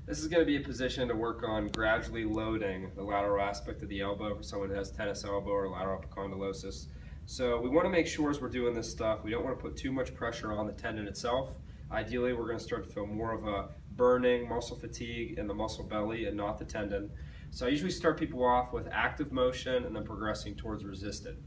This is going to be a position to work on gradually loading the lateral aspect of the elbow for someone who has tennis elbow or lateral epicondylosis. So we want to make sure as we're doing this stuff, we don't want to put too much pressure on the tendon itself. Ideally, we're going to start to feel more of a burning muscle fatigue in the muscle belly and not the tendon. So I usually start people off with active motion and then progressing towards resisted.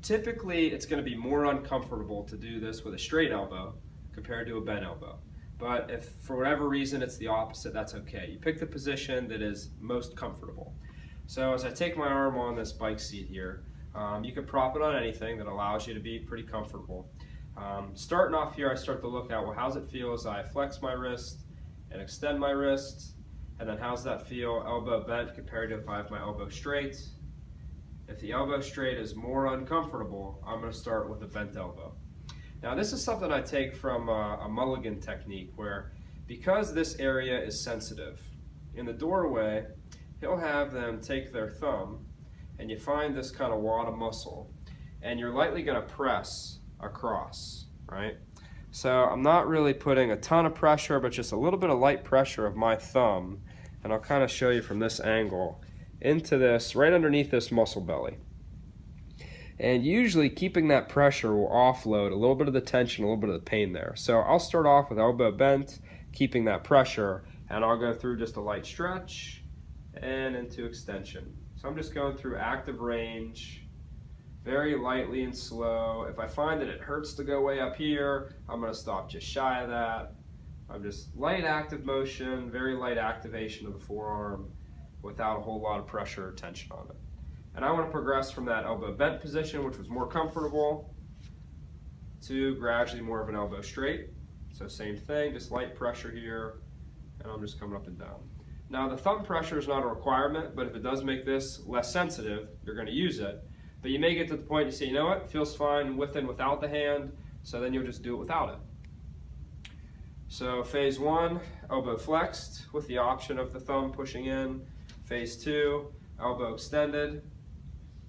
Typically, it's going to be more uncomfortable to do this with a straight elbow compared to a bent elbow. But if for whatever reason it's the opposite, that's okay. You pick the position that is most comfortable. So as I take my arm on this bike seat here, you can prop it on anything that allows you to be pretty comfortable. Starting off here, I start to look at, well, how's it feel as I flex my wrist and extend my wrist? And then how's that feel elbow bent compared to if I have my elbow straight? If the elbow straight is more uncomfortable, I'm going to start with a bent elbow. Now this is something I take from a Mulligan technique where, because this area is sensitive, in the doorway, he'll have them take their thumb and you find this kind of wad of muscle and you're lightly going to press across, right? So I'm not really putting a ton of pressure, but just a little bit of light pressure of my thumb, and I'll kind of show you from this angle, into this, right underneath this muscle belly. And usually keeping that pressure will offload a little bit of the tension, a little bit of the pain there. So I'll start off with elbow bent, keeping that pressure, and I'll go through just a light stretch and into extension. So I'm just going through active range, very lightly and slow. If I find that it hurts to go way up here, I'm going to stop just shy of that. I'm just light active motion, very light activation of the forearm without a whole lot of pressure or tension on it. And I want to progress from that elbow bent position, which was more comfortable, to gradually more of an elbow straight. So same thing, just light pressure here, and I'm just coming up and down. Now the thumb pressure is not a requirement, but if it does make this less sensitive, you're going to use it. But you may get to the point you say, you know what, it feels fine with and without the hand, so then you'll just do it without it. So phase one, elbow flexed with the option of the thumb pushing in. Phase two, elbow extended.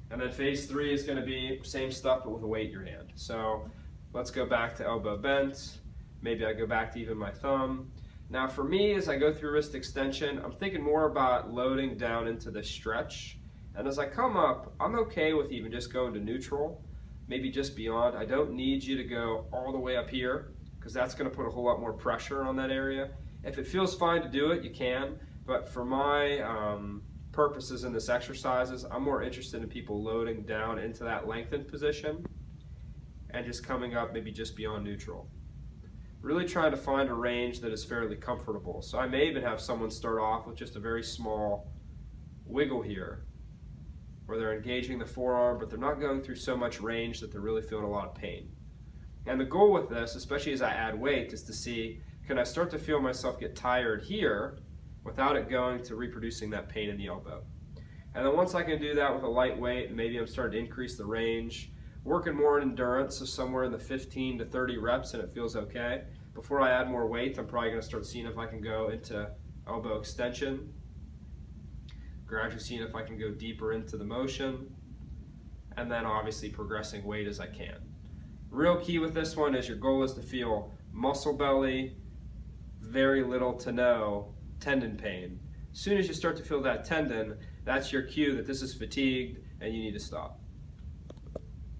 And then phase three is going to be same stuff but with a weight in your hand. So let's go back to elbow bent. Maybe I go back to even my thumb. Now for me, as I go through wrist extension, I'm thinking more about loading down into the stretch. And as I come up, I'm okay with even just going to neutral, maybe just beyond. I don't need you to go all the way up here because that's going to put a whole lot more pressure on that area. If it feels fine to do it, you can. But for my purposes in this exercises, I'm more interested in people loading down into that lengthened position and just coming up maybe just beyond neutral. Really trying to find a range that is fairly comfortable. So I may even have someone start off with just a very small wiggle here where they're engaging the forearm, but they're not going through so much range that they're really feeling a lot of pain. And the goal with this, especially as I add weight, is to see, can I start to feel myself get tired here without it going to reproducing that pain in the elbow. And then once I can do that with a light weight, maybe I'm starting to increase the range, working more in endurance, so somewhere in the 15 to 30 reps and it feels okay. Before I add more weight, I'm probably going to start seeing if I can go into elbow extension, gradually seeing if I can go deeper into the motion, and then obviously progressing weight as I can. Real key with this one is your goal is to feel muscle belly, very little to no tendon pain. As soon as you start to feel that tendon, that's your cue that this is fatigued and you need to stop.